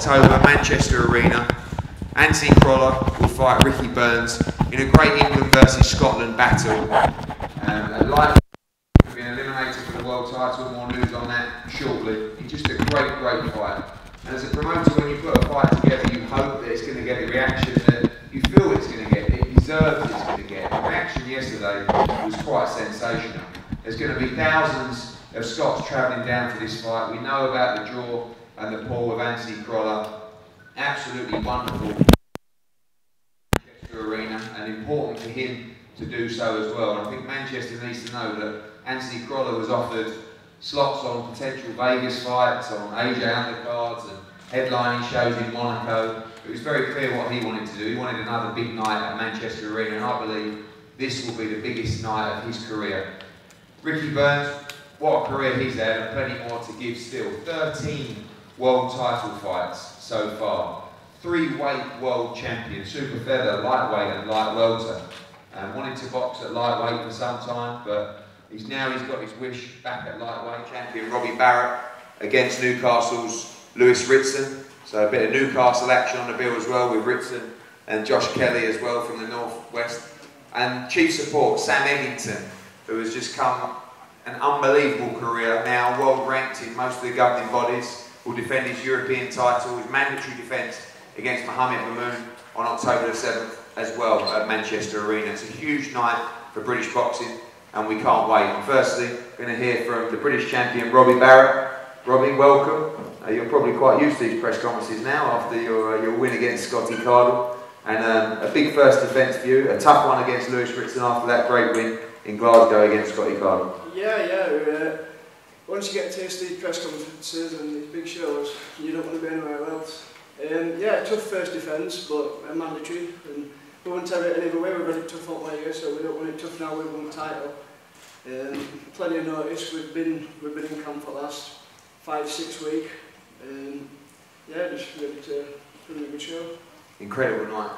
October, Manchester Arena. Anthony Crolla will fight Ricky Burns in a great England versus Scotland battle. Light being eliminated for the world title, more news on that shortly. It's just a great, great fight. And as a promoter, when you put a fight together, you hope that it's going to get the reaction that you feel it's going to get, it deserves it's going to get. The reaction yesterday was quite sensational. There's going to be thousands of Scots travelling down for this fight. We know about the draw and the pull of Anthony Crolla. Absolutely wonderful. Manchester Arena, and important for him to do so as well. And I think Manchester needs to know that Anthony Crolla was offered slots on potential Vegas fights, on AJ undercards and headlining shows in Monaco. It was very clear what he wanted to do. He wanted another big night at Manchester Arena, and I believe this will be the biggest night of his career. Ricky Burns, what a career he's had, and plenty more to give still. 13 world title fights so far. 3 weight world champions, super feather, lightweight and light welter. Wanted to box at lightweight for some time, but he's got his wish back at lightweight. Champion Robbie Barrett against Newcastle's Lewis Ritson. So a bit of Newcastle action on the bill as well, with Ritson and Josh Kelly as well from the northwest. And chief support Sam Eggington, who has just come an unbelievable career, now world ranked in most of the governing bodies, will defend his European title, his mandatory defence against Mohamed Mamoun on October the 7th as well at Manchester Arena. It's a huge night for British boxing, and we can't wait. And firstly, we're going to hear from the British champion Robbie Barrett. Robbie, welcome. You're probably quite used to these press conferences now after your win against Scotty Cardle, and a big first defence for you, a tough one against Lewis Ritson after that great win in Glasgow against Scotty Cardle. Yeah. Once you get to taste these press conferences and these big shows, you don't want to be anywhere else. Yeah, tough first defence, but mandatory. And we won't have it any other way. We've had it tough all year, so we don't want it tough now. We've won the title. Plenty of notice. We've been in camp for the last 5-6 weeks. Yeah, just ready to put in a good show. Incredible night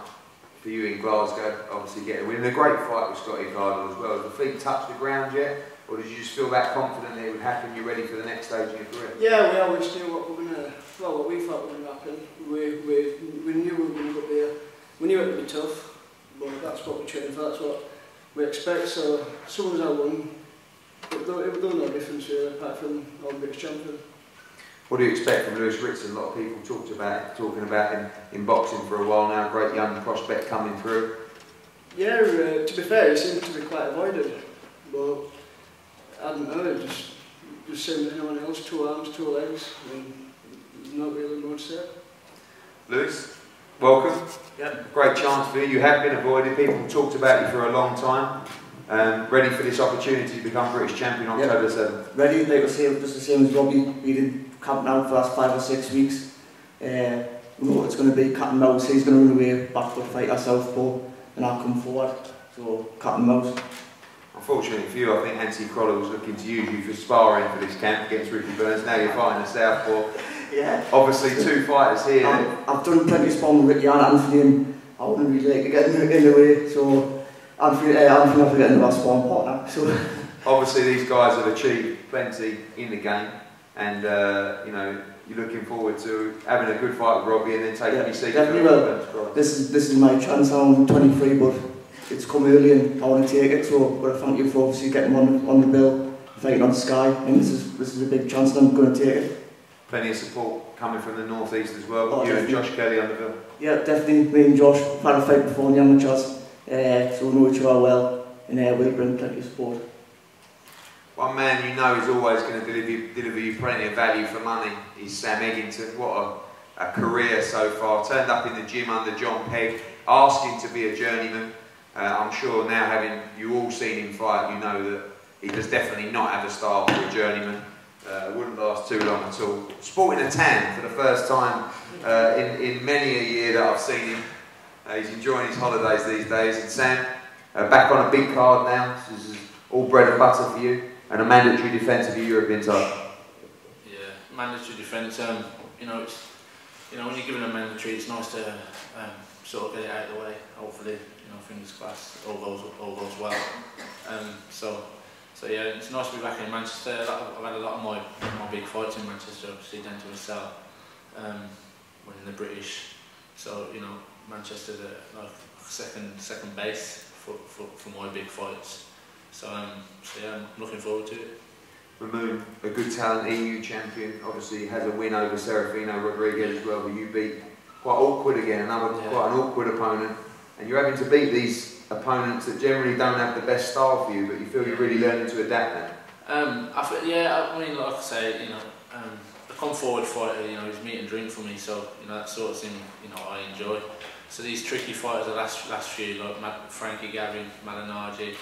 for you in Glasgow, obviously getting a win. A great fight with Scotty Cardle as well. Has the feet touched the ground yet? Or did you just feel that confident that it would happen? You're ready for the next stage in your career? Yeah, we always knew what we thought was going to happen. We knew we were going to go there. We knew it would be tough, but that's what we trained for. That's what we expect. So as soon as I won, it was no difference really, apart from our British champion. What do you expect from Lewis Ritson? A lot of people talking about him in boxing for a while now. Great young prospect coming through. Yeah, to be fair, he seemed to be quite avoided, but I don't know, just same as anyone else, 2 arms, 2 legs, and not really more to say. Lewis, welcome. Yeah. Great chance for you. You have been avoided. People talked about you for a long time. Ready for this opportunity to become British champion on October 7th? Ready, like I say, just the same as Robbie. We've been camping out for the last 5 or 6 weeks. We know what it's going to be, cat and mouse. He's going to run away, backfoot fight ourselves, and I'll come forward. So, cat and mouse. Unfortunately for you, I think Anthony Crolla was looking to use you for sparring for this camp against Ricky Burns. Now you're fighting a southpaw. Yeah. Obviously, 2 fighters here. I've done plenty of sparring with Ricky and Anthony, and I wouldn't really like to get in the way. So Anthony not to get into our sparring partner. So obviously, these guys have achieved plenty in the game, and you know, you're looking forward to having a good fight with Robbie and then taking your seat. Definitely will. This is my chance. I'm 23, but it's come early and I want to take it, so I've got to thank you for obviously getting on the bill, fighting on the Sky, and this is a big chance and I'm going to take it. Plenty of support coming from the northeast as well. You and Josh Kelly on the bill. Yeah, definitely. Me and Josh have had a fight before in the amateurs, so we know each other well, and we'll bring plenty of support. One man you know is always going to deliver you plenty of value for money is Sam Eggington. What a career so far. Turned up in the gym under John Pegg, asking to be a journeyman. I'm sure now, having you all seen him fight, you know that he does definitely not have a style for a journeyman. Wouldn't last too long at all. Sporting a tan for the first time in many a year that I've seen him. He's enjoying his holidays these days. And Sam, back on a big card now. This is all bread and butter for you, and a mandatory defence of your European title. Yeah, mandatory defence. You know, when you're given a mandatory, it's nice to sort of get it out of the way. Hopefully, you know, fingers crossed, all goes well. So yeah, it's nice to be back in Manchester. I've had a lot of my big fights in Manchester, obviously down to a cell. winning the British. So you know, Manchester's like second base for my big fights. So yeah, I'm looking forward to it. Mamoon, a good talent, EU champion, obviously has a win over Serafino Rodriguez as well, but you beat quite awkward again, quite an awkward opponent, and you're having to beat these opponents that generally don't have the best style for you, but you feel you're really learning to adapt now. I mean, like I say, you know, a come forward fighter, you know, is meat and drink for me, so you know that sort of thing, you know, I enjoy. So these tricky fighters the last few, like Frankie Gavin, Malignaggi,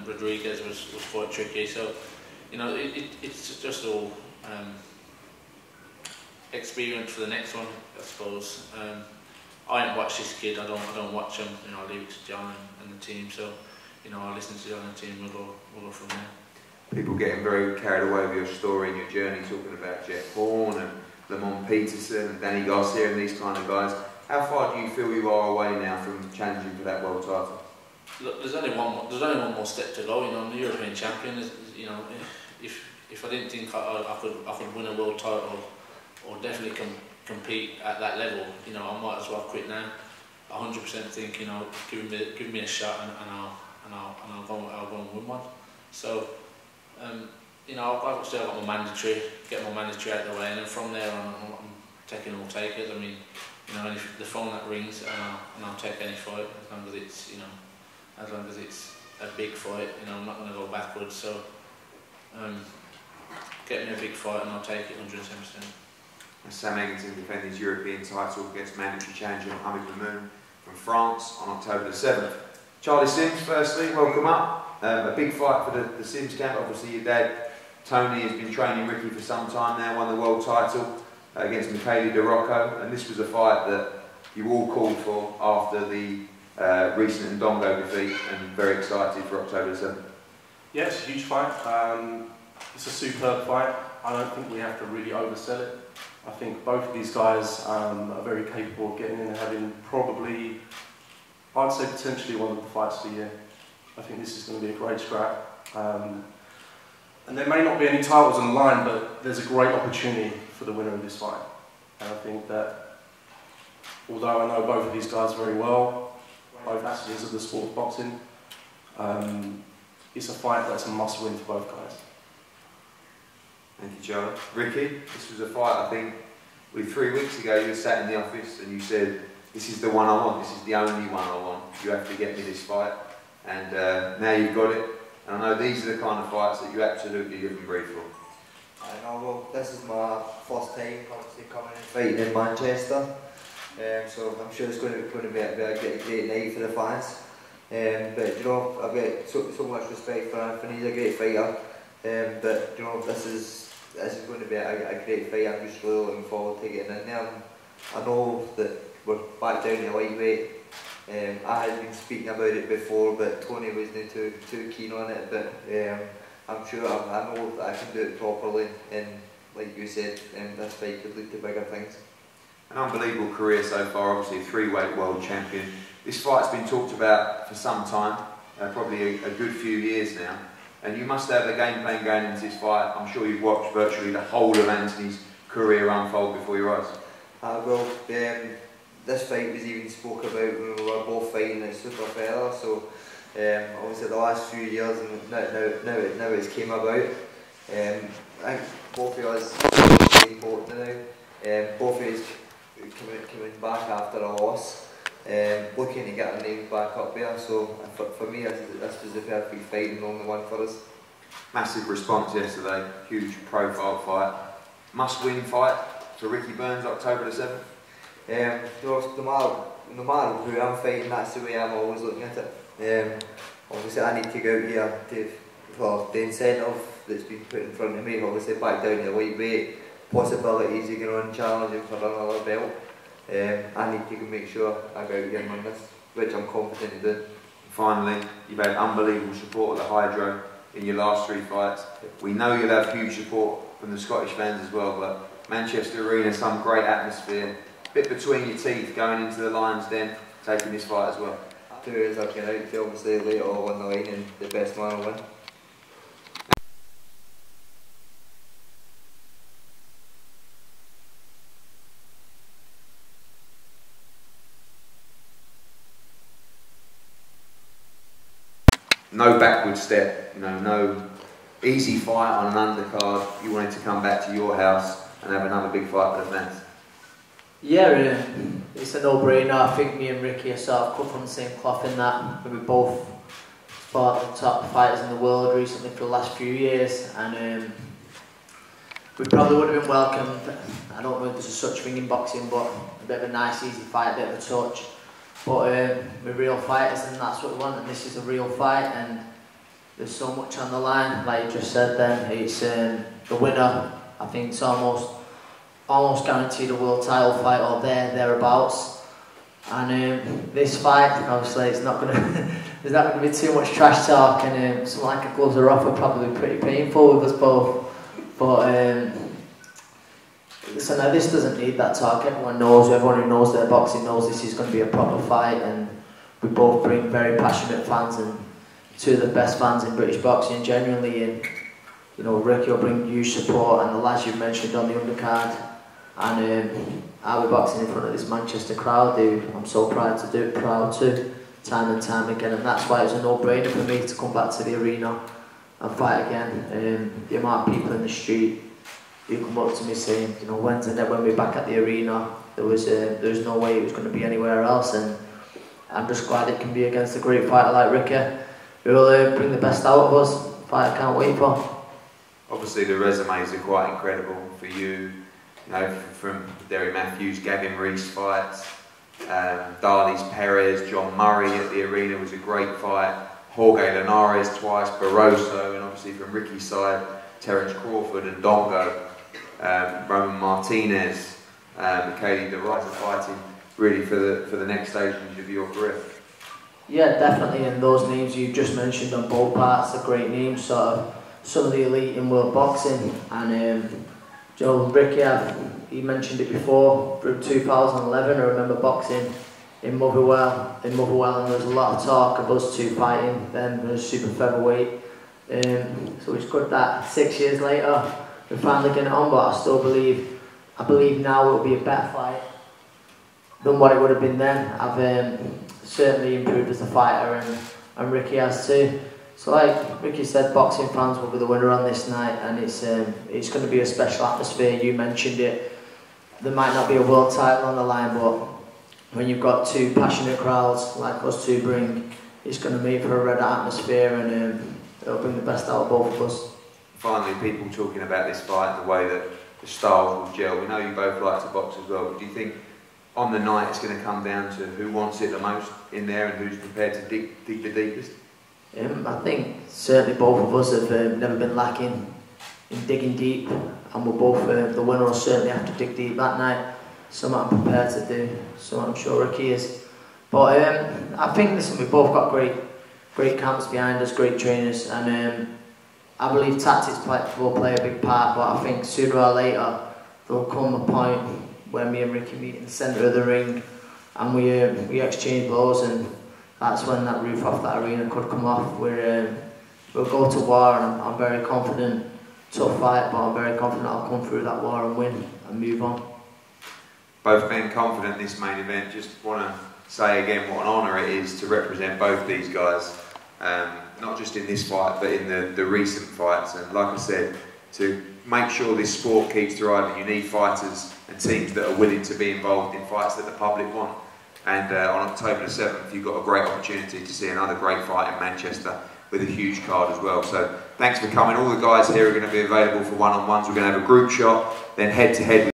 Rodriguez was quite tricky. So you know, it's just all experience for the next one, I suppose. I don't watch this kid. I don't watch him. You know, I leave it to John and the team. So you know, I listen to John and the team. We'll go from there. People getting very carried away with your story and your journey, talking about Jeff Horn and Lamont Peterson and Danny Garcia and these kind of guys. How far do you feel you are away now from challenging for that world title? Look, there's only one more step to go. You know, I'm the European champion. You know, if I didn't think I could win a world title or definitely compete at that level, you know, I might as well quit now. 100% think, you know, give me a shot and I'll go and win one. So, you know, I've still got my mandatory, get my mandatory out of the way, and then from there on, I'm taking all takers. I mean, you know, if the phone that rings, and I'll take any fight as long as it's, you know, as long as it's a big fight. You know, I'm not going to go backwards. So, get me a big fight and I'll take it 110%. Sam Eggington defending his European title against mandatory challenger Mohamed Mamoon from France on October the 7th. Charlie Sims, firstly, welcome up. A big fight for the Sims camp. Obviously, your dad Tony has been training Ricky for some time now. Won the world title against Michele De Rocco, and this was a fight that you all called for after the recent Ndongo defeat, and very excited for October the 7th. Yeah, it's a huge fight. It's a superb fight. I don't think we have to really oversell it. I think both of these guys are very capable of getting in and having probably, I'd say potentially one of the fights of the year. I think this is going to be a great scrap. And there may not be any titles on the line, but there's a great opportunity for the winner of this fight. And I think that, although I know both of these guys very well, both aspects of the sport of boxing, it's a fight that's a must-win for both guys. Thank you, Charlie. Ricky, this was a fight, I think, 3 weeks ago you were sat in the office and you said, this is the one I want, this is the only one I want, you have to get me this fight. And now you've got it. And I know these are the kind of fights that you absolutely live and breathe for. I know, well, this is my first time obviously coming and fighting in Manchester. So I'm sure it's going to be a great night for the fans. But you know, I've got so much respect for Anthony. He's a great fighter. But you know, this is going to be a great fight. I'm just really looking forward to getting in there. I know that we're back down to lightweight. I had been speaking about it before, but Tony wasn't too keen on it. But I'm sure I know that I can do it properly, and like you said, this fight could lead to bigger things. An unbelievable career so far, obviously a 3-weight world champion. This fight's been talked about for some time, probably a good few years now. And you must have a game plan going into this fight. I'm sure you've watched virtually the whole of Anthony's career unfold before your eyes. Well, this fight was even spoke about when we were both fighting at Super Fella. So obviously the last few years, and now it's came about. I think both of us are very important now. Both of us coming back after a loss. Looking to get our names back up there, so for me this was the perfect fight and the only one for us. Massive response yesterday, huge profile fight. Must win fight for Ricky Burns, October the 7th? No matter who I'm fighting, that's the way I'm always looking at it. Obviously I need to go out here for the incentive that's been put in front of me, obviously back down to lightweight, possibilities of going on challenging for another belt. I need to make sure I go out here and win this, which I'm confident in doing. Finally, you've had unbelievable support at the Hydro in your last 3 fights. We know you'll have huge support from the Scottish fans as well, but Manchester Arena, some great atmosphere. Bit between your teeth going into the Lions Den, taking this fight as well. 2 years I can out to obviously lay it all on the line and the best man will win. no backward step, you know, no easy fight on an undercard. You wanted to come back to your house and have another big fight for the fans. Yeah, it's a no-brainer. I think me and Ricky are sort of cut from the same cloth in that. We both fought the top fighters in the world recently for the last few years, and we probably would have been welcomed. I don't know if there's a such thing in boxing, but a bit of a nice, easy fight, a bit of a touch. But we're real fighters, and that's what we want. And this is a real fight, and there's so much on the line. Like you just said, then it's the winner. I think it's almost guaranteed a world title fight or thereabouts. And this fight, obviously, it's not gonna there's not gonna be too much trash talk, and something like a gloves are off would probably be pretty painful with us both. But listen, now this doesn't need that talk. Everyone who knows their boxing knows this is going to be a proper fight, and we both bring very passionate fans and two of the best fans in British boxing genuinely. And you know, Ricky will bring huge support, and the lads you've mentioned on the undercard, and I'll be boxing in front of this Manchester crowd who I'm so proud to, time and time again, and that's why it was a no-brainer for me to come back to the arena and fight again. The amount of people in the street who come up to me saying, you know, when we're back at the arena, there was no way it was going to be anywhere else, and I'm just glad it can be against a great fighter like Ricky, who will bring the best out of us. Fight I can't wait for. Obviously the resumes are quite incredible for you. You know, from Derry Matthews, Gavin Rees fights, Darley's Perez, John Murray at the arena was a great fight. Jorge Linares twice, Barroso, and obviously from Ricky's side, Terence Crawford and Dongo, Roman Martinez, Michele De Ruyter fighting really for the next stage of your career. Yeah, definitely, and those names you just mentioned on both parts are great names, sort of some of the elite in world boxing. And Ricky, he mentioned it before, from 2011, I remember boxing in Motherwell, and there was a lot of talk of us two fighting then as super featherweight. So it's good that 6 years later we're finally getting it on, but I believe now it will be a better fight than what it would have been then. I've certainly improved as a fighter, and Ricky has too. So like Ricky said, boxing fans will be the winner on this night, and it's going to be a special atmosphere. You mentioned it. There might not be a world title on the line, but when you've got two passionate crowds like us two bring, it's going to make for a red atmosphere, and it'll bring the best out of both of us. Finally, people talking about this fight and the way that the styles will gel. We know you both like to box as well, but do you think on the night it's going to come down to who wants it the most in there and who's prepared to dig the deepest? I think certainly both of us have never been lacking in digging deep, and we're both the winner will certainly have to dig deep that night. Something I'm prepared to do, so I'm sure Ricky is. But I think we've both got great camps behind us, great trainers, and I believe tactics will play a big part, but I think sooner or later there'll come a point where me and Ricky meet in the centre of the ring and we exchange blows, and that's when that roof off that arena could come off. We'll go to war, and I'm very confident. Tough fight, but I'm very confident I'll come through that war and win and move on. Both men confident in this main event. Just want to say again what an honour it is to represent both these guys, not just in this fight but in the recent fights. And like I said, to make sure this sport keeps thriving, you need fighters and teams that are willing to be involved in fights that the public want. And on October the 7th, you've got a great opportunity to see another great fight in Manchester with a huge card as well. So thanks for coming. All the guys here are going to be available for one-on-ones. We're going to have a group shot, then head-to-head.